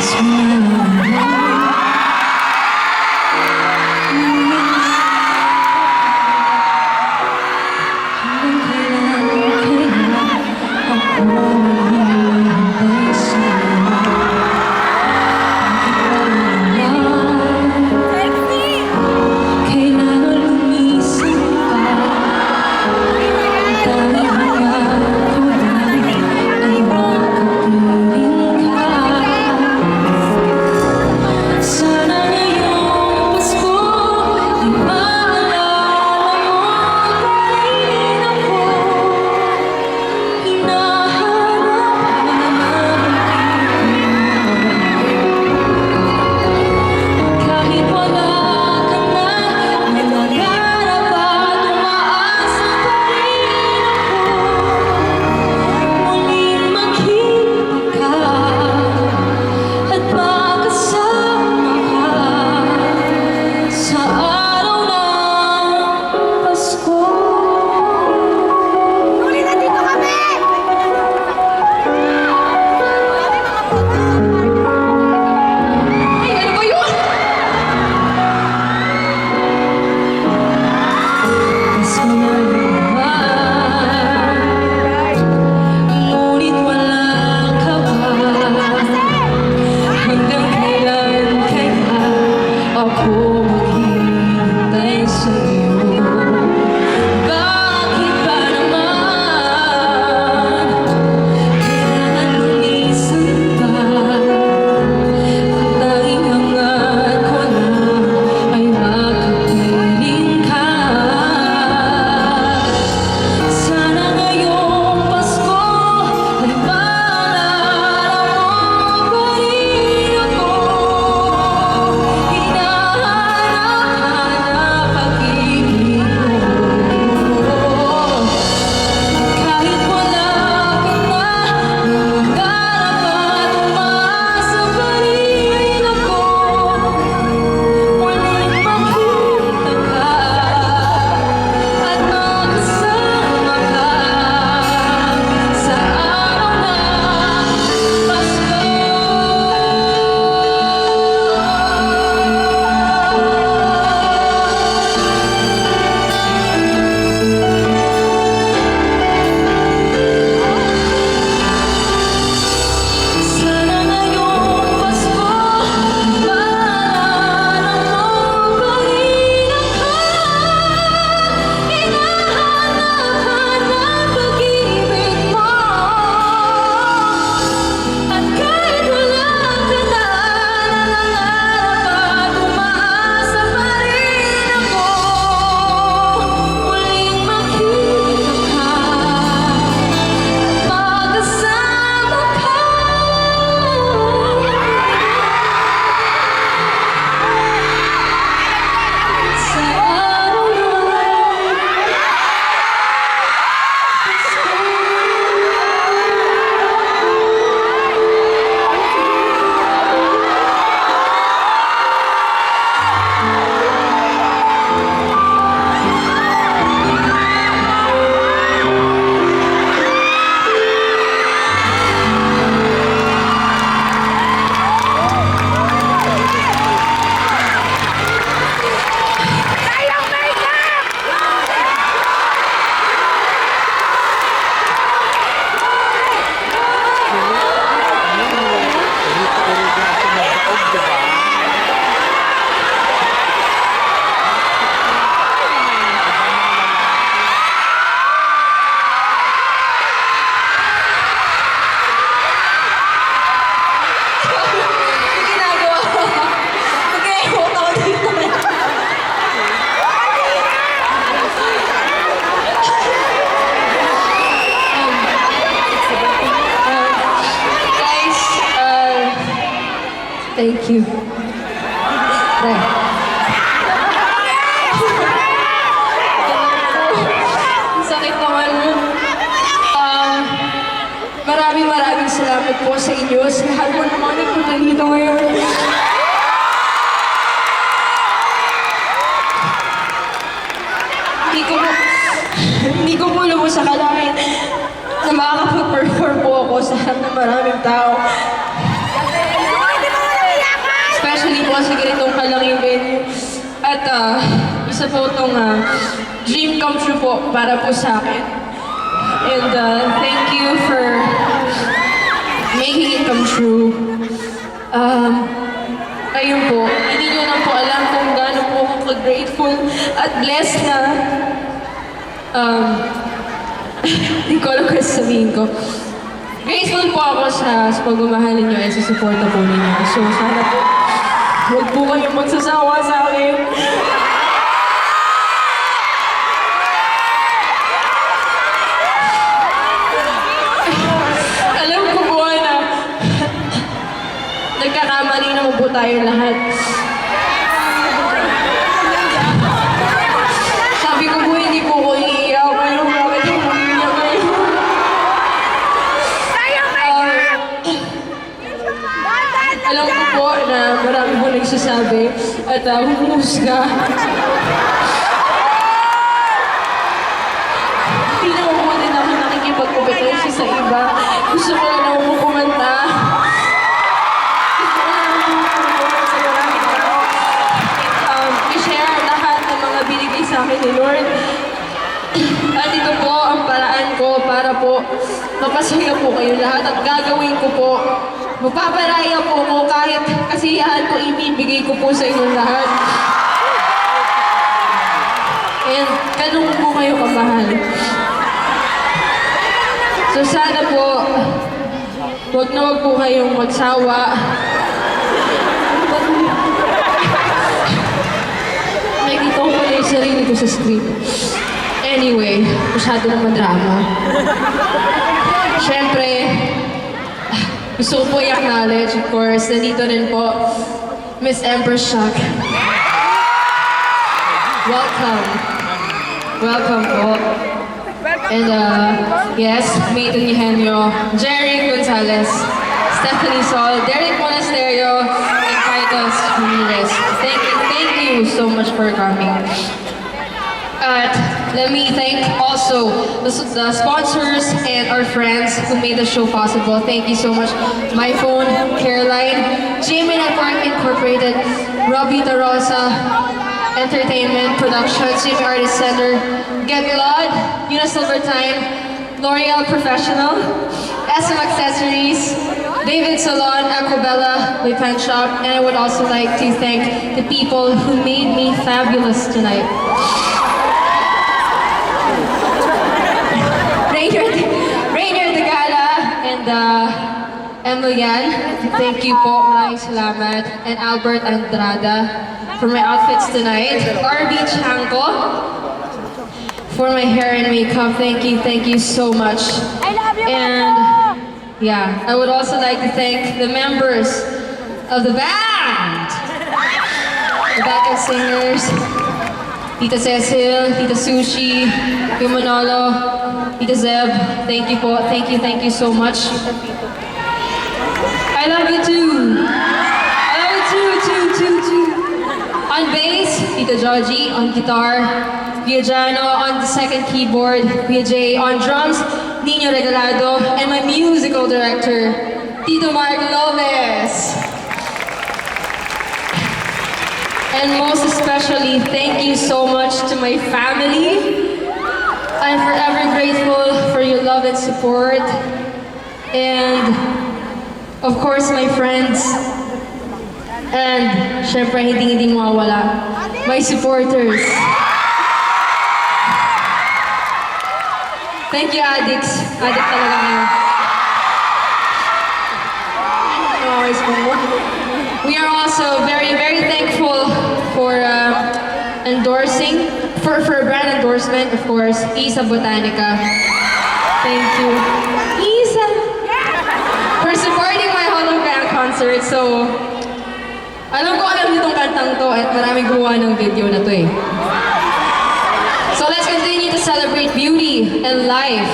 Thank you. Pre. Sakit naman. Maraming salamat po sa inyo. Sa lahat po naman nagpunta dito ngayon. Hindi ko po lubos sa kalahin na makakapag-perform po ako sa harap ng maraming tao. isa po itong dream come true po para po sa akin. And thank you for making it come true. Ayun po, hindi nyo lang po alam kung gaano po ako ka-grateful at blessed na hindi ko alam kung sabihin ko. Grateful po ako sa pagmamahalin nyo at sa suporta po ninyo. So sana po, huwag po kayong magsasawa sa akin. Alam ko po na nagkakamali naman po tayo lahat. Sabi ko po, hindi po ko iiyak kayo. Bakit po iiyak kayo? Alam ko po na marami po nagsasabi at humusga. Hindi naman po din ako nakikipag-competition sa iba. Gusto ko lang naman po kumanta. Gusto ko lang naman po kumanta sa maraming tao. I-share lahat ng mga binigay sa akin ni Lord. At ito po ang paraan ko para po mapasaya po kayo lahat at gagawin ko po. Magpaparaya po ko kahit kasiyahan ko ibibigay ko po sa inyong lahat. And ganun po kayo kamahal. So sana po, wag na wag po kayong magsawa. Nakikita ko pala yung sarili ko sa screen. Anyway, masyado naman drama. Siyempre, gusto ko po i-acknowledge, of course, nandito rin po, Miss Empress Shock. Welcome. Welcome po. And yes, Mayton Eugenio, Jerry Gonzalez, Stephanie Sol, Derek Monasterio, and Titus Ramirez. Thank you so much for coming. Let me thank also the sponsors and our friends who made the show possible. Thank you so much. My Phone, Caroline, GMA Network Incorporated, Robbie DeRosa, Entertainment Productions, GMA Artist Center, Get Blood, Unisilvertime, L'Oreal Professional, SM Accessories, David Salon, Aquabella, Le Pen Shop, and I would also like to thank the people who made me fabulous tonight. Rainier Degala and Emilian, thank you po, maraming salamat. And Albert Andrada for my outfits tonight. RB Chanko for my hair and makeup, thank you so much. I love you, And yeah, I would also like to thank the members of the band, the backup singers, Tita Cecil, Tita Sushi, Kuya Manolo, Tita Zeb, thank you po, thank you so much. I love you too. I love you too. On bass, Tita Georgie, on guitar, Kuya Jano, on the second keyboard, Kuya Jay, on drums, Nino Regalado, and my musical director, Tito Mark Lopez. And most especially, thank you so much to my family. I'm forever grateful for your love and support. And of course, my friends. And syempre, hindi mawawala, my supporters. Thank you, addicts. Addict talaga ngayon. We are also very thankful for endorsing, for a brand endorsement, of course, Isa Botanica. Thank you, Isa, for supporting my hologram concert. So, alam niyo tong kantang to at maraming gumawa ng video na to eh. So let's continue to celebrate beauty and life.